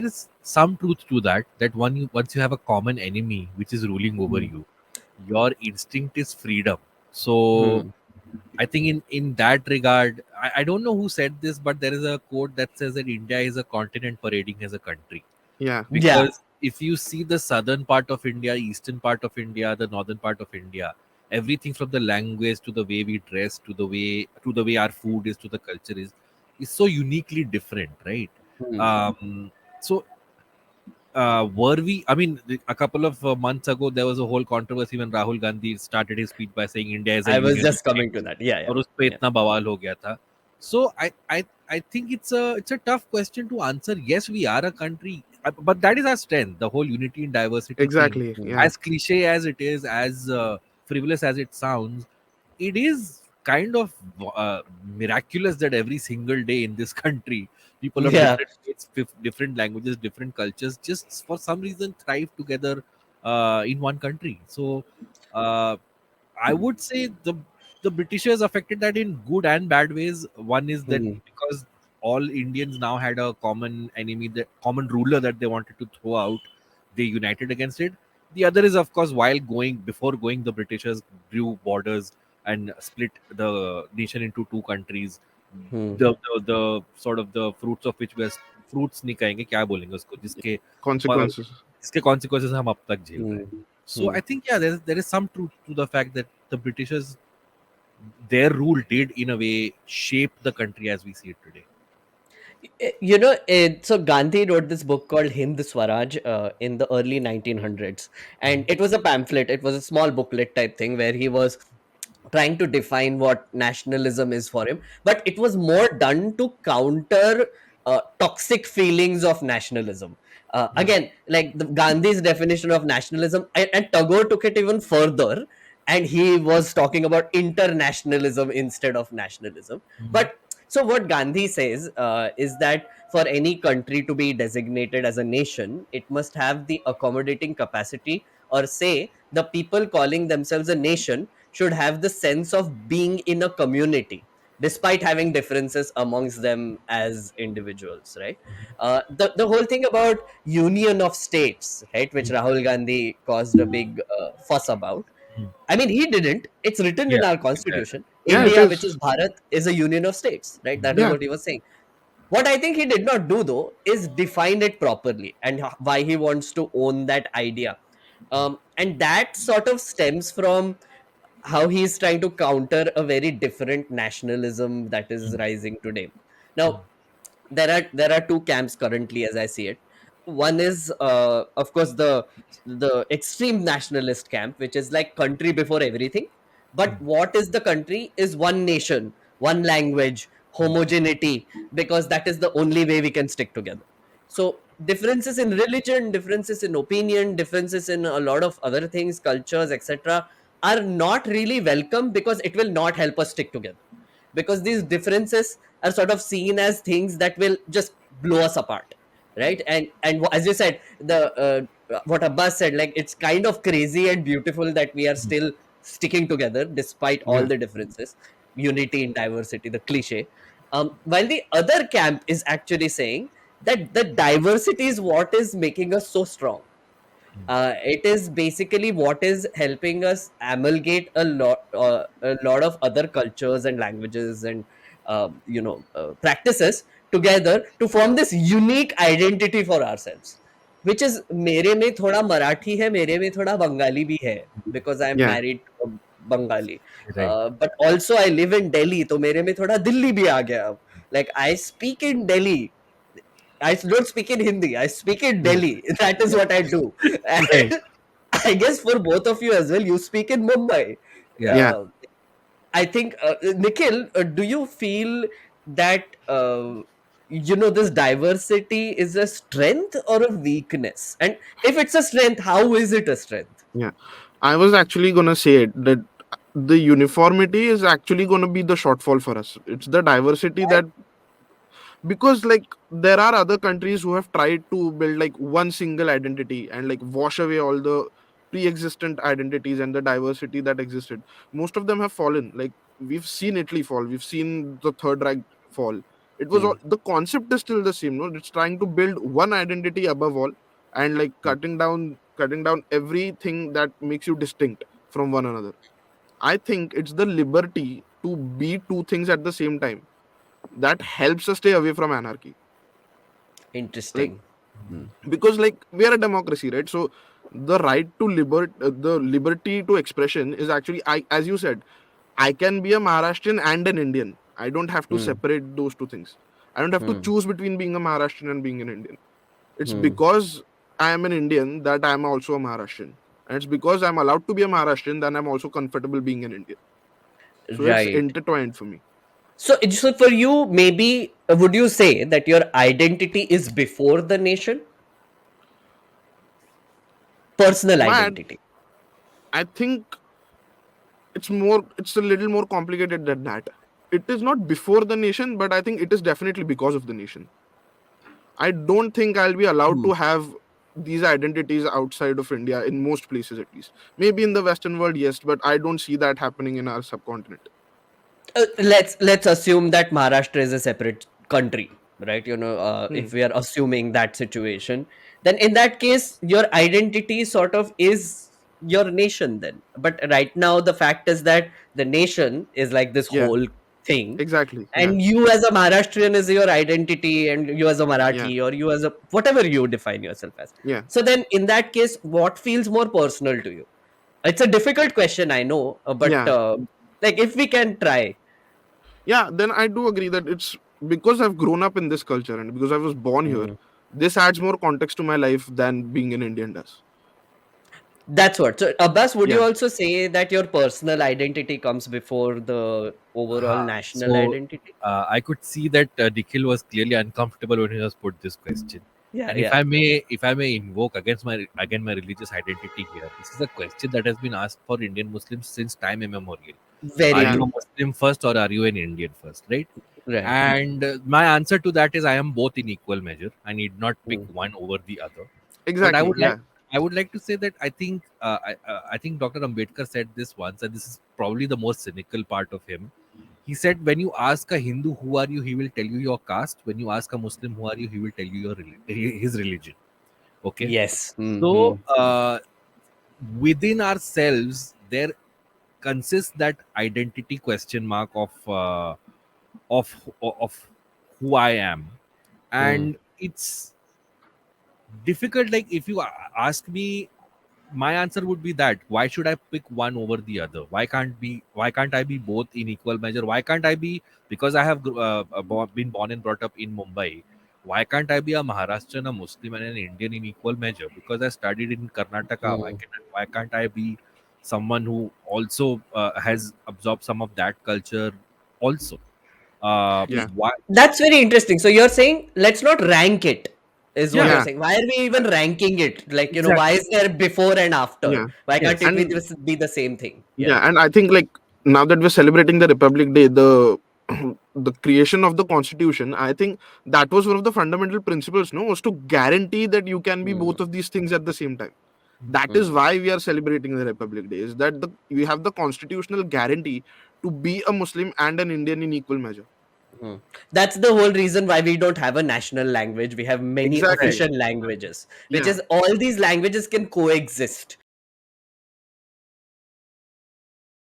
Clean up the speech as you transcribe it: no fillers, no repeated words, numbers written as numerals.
there is some truth to that. That once you have a common enemy which is ruling over you, your instinct is freedom. So Hmm. I think in that regard, I don't know who said this, but there is a quote that says that India is a continent parading as a country. Yeah. Yeah. Because if you see the southern part of India, eastern part of India, the northern part of India, everything from the language to the way we dress to the way our food is to the culture is so uniquely different, right? Hmm. So were we? I mean, a couple of months ago, there was a whole controversy when Rahul Gandhi started his speech by saying India is a I was union of just coming to states, that. Yeah, yeah, और उस पे yeah. इतना बवाल हो गया था. So I think it's a tough question to answer. Yes, we are a country, but that is our strength. The whole unity and diversity thing, Exactly. Hmm. Yeah. as cliche as it is, as frivolous as it sounds, it is kind of miraculous that every single day in this country, people of Yeah. different faiths, different languages, different cultures, just for some reason thrive together in one country. So uh, I would say the Britishers affected that in good and bad ways. One is that Hmm. because all Indians now had a common enemy, the common ruler that they wanted to throw out, they united against it. The other is, of course, before going, the Britishers drew borders and split the nation into two countries. Hmm. The sort of the fruits of which was fruits नहीं कहेंगे क्या बोलेंगे उसको Consequences. जिसके consequences हम अब तक झेल रहे Hmm. हैं. So Hmm. I think there is some truth to the fact that the Britishers, their rule did in a way shape the country as we see it today. So Gandhi wrote this book called Hind Swaraj in the early 1900s, and it was a pamphlet. It was a small booklet type thing where he was trying to define what nationalism is for him, but it was more done to counter toxic feelings of nationalism. Again, like Gandhi's definition of nationalism, and Tagore took it even further, and he was talking about internationalism instead of nationalism. Mhm. But so what Gandhi says is that for any country to be designated as a nation, it must have the accommodating capacity, or say the people calling themselves a nation should have the sense of being in a community despite having differences amongst them as individuals, right? The whole thing about union of states, right, which Rahul Gandhi caused a big fuss about. Mhm. I mean, he didn't. It's written Yeah, in our exactly. constitution. Yeah, it India, which is is. Bharat, is a union of states, right? That is Yeah. what he was saying. What I think he did not do, though, is define it properly and why he wants to own that idea. And that sort of stems from how he's trying to counter a very different nationalism that is rising today. Now, there are two camps currently, as I see it. One is, of course, the extreme nationalist camp, which is like country before everything. But what is the country is one nation, one language, homogeneity, because that is the only way we can stick together. So differences in religion, differences in opinion, differences in a lot of other things, cultures, etc., are not really welcome because it will not help us stick together, because these differences are sort of seen as things that will just blow us apart, right? And as you said, the what Abbas said, like, it's kind of crazy and beautiful that we are still sticking together despite all Yeah. the differences, unity in diversity, the cliche. While the other camp is actually saying that the diversity is what is making us so strong. It is basically what is helping us amalgate a lot of other cultures and languages and practices together to form this unique identity for ourselves, which is मेरे में थोड़ा मराठी है, मेरे में थोड़ा बंगाली भी है, because I am Yeah. married to a Bengali. Right. But also I live in Delhi, तो मेरे में थोड़ा दिल्ली भी आ गया अब. Like, I speak in Delhi. I don't speak in Hindi. I speak in Yeah. Delhi. That is Yeah. what I do. Right. And I guess for both of you as well, you speak in Mumbai. Yeah. Yeah. Uh, I think, Nikhil, do you feel that this diversity is a strength or a weakness? And if it's a strength, how is it a strength? Yeah. I was actually gonna say it, that the uniformity is actually gonna be the shortfall for us. It's the diversity that, because like there are other countries who have tried to build like one single identity and like wash away all the pre-existent identities and the diversity that existed. Most of them have fallen. Like we've seen Italy fall, we've seen the Third Reich fall. It was all, the concept is still the same, no? It's trying to build one identity above all, and like cutting down everything that makes you distinct from one another. I think it's the liberty to be two things at the same time that helps us stay away from anarchy. Like, Interesting. Hmm. because like we are a democracy, right? So the right to the liberty to expression is actually, I, as you said, I can be a Maharashtrian and an Indian. I don't have to Hmm. separate those two things. I don't have to Hmm. choose between being a Maharashtrian and being an Indian. It's Hmm. because I am an Indian that I am also a Maharashtrian. And it's because I'm allowed to be a Maharashtrian that I'm also comfortable being an Indian. So it's Right. intertwined for me. So for you, maybe would you say that your identity is before the nation? Personal My, identity. I think it's a little more complicated than that. It is not before the nation, but I think it is definitely because of the nation. I don't think I'll be allowed Hmm. to have these identities outside of India, in most places at least. Maybe in the Western world, yes, but I don't see that happening in our subcontinent. Let's assume that Maharashtra is a separate country, right? Hmm. If we are assuming that situation, then in that case, your identity sort of is your nation. Then, but right now, the fact is that the nation is like this Yeah, whole thing, exactly. Yeah, and you as a Maharashtrian is your identity, and you as a yeah, Marathi, or you as a whatever you define yourself as. yeah, So then, in that case, what feels more personal to you? It's a difficult question, I know, but yeah, like if we can try. yeah. Then I do agree that it's because I've grown up in this culture and because I was born here. Hmm. This adds more context to my life than being an Indian does. That's what. So, Abbas, would you Yeah, also say that your personal identity comes before the overall national So identity? I could see that Nikhil was clearly uncomfortable when he was put this question. Yeah, And yeah. if I may invoke against my religious identity here, this is a question that has been asked for Indian Muslims since time immemorial. Are Very yeah, you a true. Muslim first or are you an Indian first, right? Right. And my answer to that is I am both in equal measure. I need not pick Mm, one over the other. But exactly. Yeah, I would like to say that I think Dr. Ambedkar said this once, and this is probably the most cynical part of him. He said, when you ask a Hindu who are you, he will tell you your caste. When you ask a Muslim who are you, he will tell you his religion. Okay, yes. so Hmm. within ourselves there consists that identity question mark of of who I am, Hmm. and it's difficult. Like if you ask me, my answer would be that why should I pick one over the other? Why can't I be both in equal measure? Why can't I be, because I have been born and brought up in Mumbai, why can't I be a Maharashtrian, a Muslim, and an Indian in equal measure? Because I studied in Karnataka, Hmm. why can't I be someone who also has absorbed some of that culture also? Y- yeah, Why? That's very interesting. So you're saying let's not rank it, is what Yeah, you're yeah, saying. Why are we even ranking it? Like, why exactly. is there before and after? yeah. Why can't Yes. it And be the same thing? Yeah. yeah, and I think like now that we're celebrating the Republic Day, the the creation of the Constitution, I think that was one of the fundamental principles, no, was to guarantee that you can be Hmm. both of these things at the same time. That is why we are celebrating the Republic Day. Is that we have the constitutional guarantee to be a Muslim and an Indian in equal measure. Hmm. That's the whole reason why we don't have a national language. We have many Exactly. Correct. official languages, which Yeah. is all these languages can coexist.